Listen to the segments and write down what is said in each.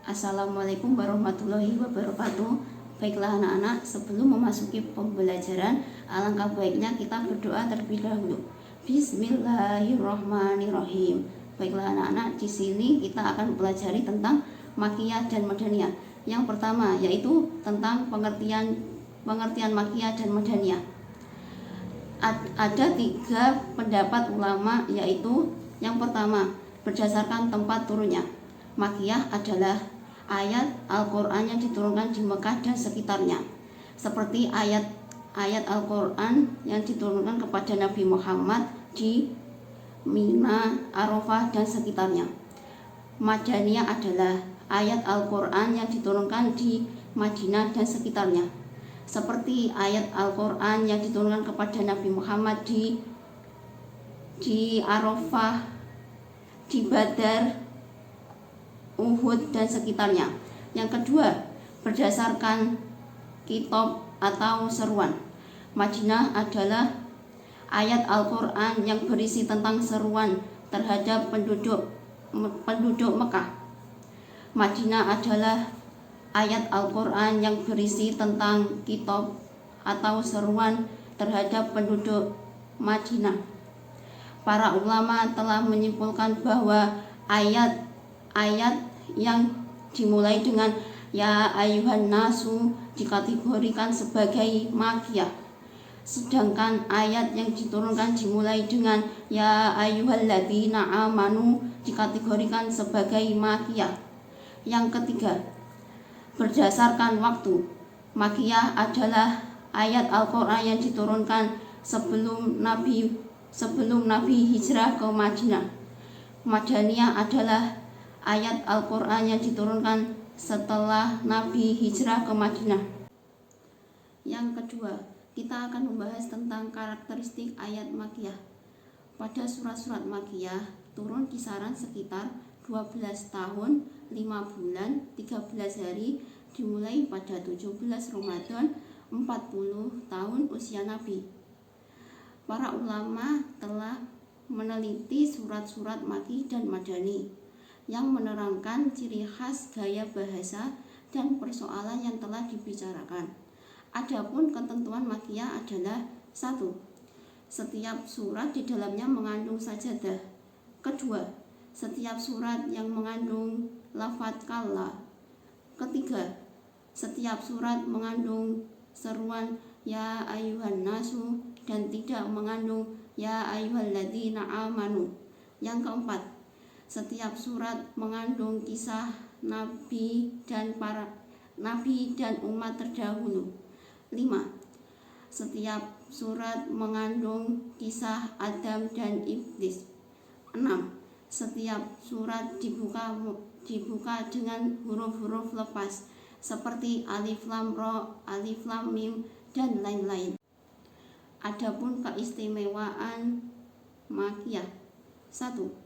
Assalamualaikum warahmatullahi wabarakatuh. Baiklah anak-anak, sebelum memasuki pembelajaran, alangkah baiknya kita berdoa terlebih dahulu. Bismillahirrahmanirrahim. Baiklah anak-anak, di sini kita akan pelajari tentang makiyah dan madaniyah. Yang pertama yaitu tentang pengertian makiyah dan madaniyah. Ada 3 pendapat ulama, yaitu yang pertama berdasarkan tempat turunnya. Makiyah adalah ayat Al-Quran yang diturunkan di Mekah dan sekitarnya, seperti ayat Al-Quran yang diturunkan kepada Nabi Muhammad di Mina, Arafah dan sekitarnya. Madaniyah adalah ayat Al-Quran yang diturunkan di Madinah dan sekitarnya, seperti ayat Al-Quran yang diturunkan kepada Nabi Muhammad di Arafah, di Badar, Uhud dan sekitarnya. Yang kedua, berdasarkan kitab atau seruan. Madinah adalah ayat Al-Quran yang berisi tentang seruan terhadap penduduk Mekah. Madinah adalah ayat Al-Quran yang berisi tentang kitab atau seruan terhadap penduduk Madinah. Para ulama telah menyimpulkan bahwa ayat yang dimulai dengan ya ayyuhan nasu dikategorikan sebagai makiyah, sedangkan ayat yang diturunkan dimulai dengan ya ayyuhalladzina amanu dikategorikan sebagai makiyah. Yang ketiga, berdasarkan waktu. Makiyah adalah ayat Al-Quran yang diturunkan sebelum Nabi hijrah ke Madinah. Madaniyah adalah ayat Al-Quran yang diturunkan setelah Nabi hijrah ke Madinah. Yang kedua, kita akan membahas tentang karakteristik ayat makiyah. Pada surat-surat makiyah turun kisaran sekitar 12 tahun, 5 bulan, 13 hari, dimulai pada 17 Ramadan, 40 tahun usia Nabi. Para ulama telah meneliti surat-surat Makki dan Madani yang menerangkan ciri khas gaya bahasa dan persoalan yang telah dibicarakan. Adapun ketentuan makiyah adalah 1. Setiap surat di dalamnya mengandung sajadah. Kedua, setiap surat yang mengandung lafaz kalla. Ketiga, setiap surat mengandung seruan ya ayyuhan nasu dan tidak mengandung ya ayyuhalladzina amanu. Yang keempat, setiap surat mengandung kisah Nabi dan umat terdahulu. 5. Setiap surat mengandung kisah Adam dan Iblis. 6. Setiap surat dibuka dengan huruf-huruf lepas seperti alif lam ra, alif lam mim dan lain-lain. Adapun keistimewaan makiyah. 1.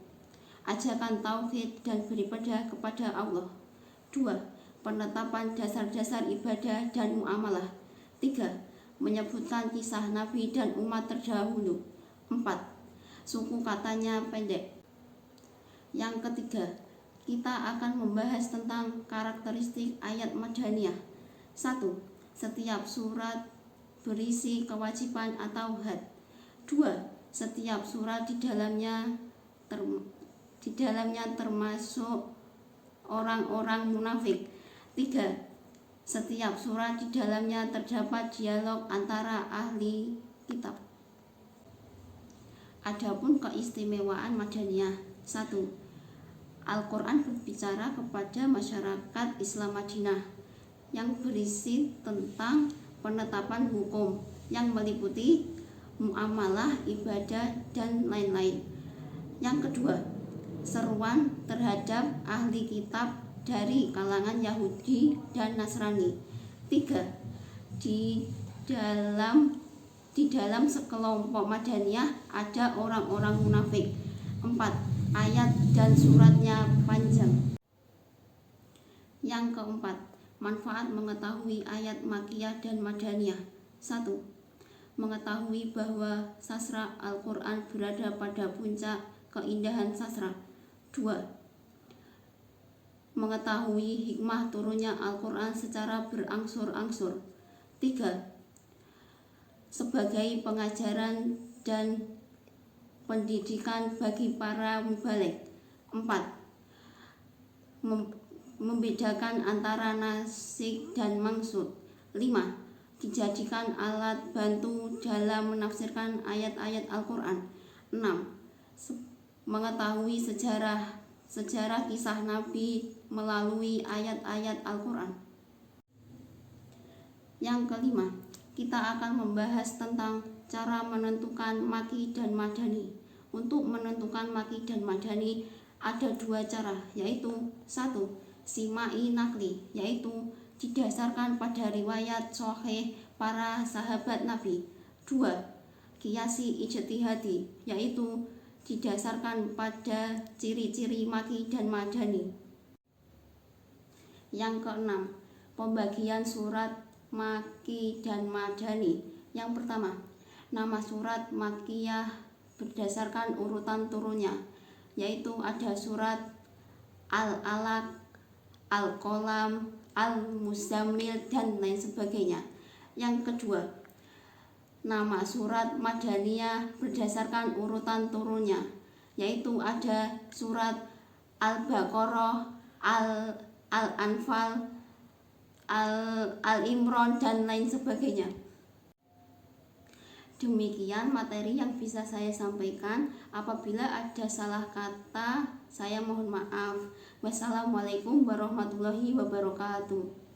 Ajakan tauhid dan beribadah kepada Allah. 2. Penetapan dasar-dasar ibadah dan muamalah. 3. Menyebutkan kisah Nabi dan umat terdahulu. 4. Suku katanya pendek. Yang ketiga, kita akan membahas tentang karakteristik ayat madaniyah. 1. Setiap surat berisi kewajiban atau had. 2. Setiap surat di dalamnya termasuk orang-orang munafik. 3. Setiap surat di dalamnya terdapat dialog antara ahli kitab. Adapun keistimewaan madaniyah. 1. Al-Quran berbicara kepada masyarakat Islam Madinah yang berisi tentang penetapan hukum yang meliputi muamalah, ibadah, dan lain-lain. Yang kedua, seruan terhadap ahli kitab dari kalangan Yahudi dan Nasrani. 3. Di dalam sekelompok madaniyah ada orang-orang munafik. 4. Ayat dan suratnya panjang. Yang keempat, manfaat mengetahui ayat makiyah dan madaniyah. 1. Mengetahui bahwa sastra Al-Quran berada pada puncak keindahan sastra. 2. mengetahui hikmah turunnya Al-Quran secara berangsur-angsur. 3. Sebagai pengajaran dan pendidikan bagi para mubaligh. 4. Membedakan antara nasik dan maksud. 5. Dijadikan alat bantu dalam menafsirkan ayat-ayat Al-Quran. 6. Mengetahui sejarah kisah Nabi melalui ayat-ayat Al-Quran. Yang kelima, kita akan membahas tentang cara menentukan maki dan madani. Untuk menentukan maki dan madani ada 2 cara, yaitu 1. Simai nakli, yaitu didasarkan pada riwayat sahih para sahabat Nabi. 2. Qiyasi ijtihadi, yaitu didasarkan pada ciri-ciri maki dan madani. Yang keenam, pembagian surat maki dan madani. Yang pertama, nama surat makiyah berdasarkan urutan turunnya, yaitu ada surat Al-Alaq, Al-Qalam, Al-Muzammil, dan lain sebagainya. Yang kedua, nama surat madaniyah berdasarkan urutan turunnya, yaitu ada surat Al-Baqarah, Al-Anfal, Al-Imran, dan lain sebagainya. Demikian materi yang bisa saya sampaikan. Apabila ada salah kata, saya mohon maaf. Wassalamualaikum warahmatullahi wabarakatuh.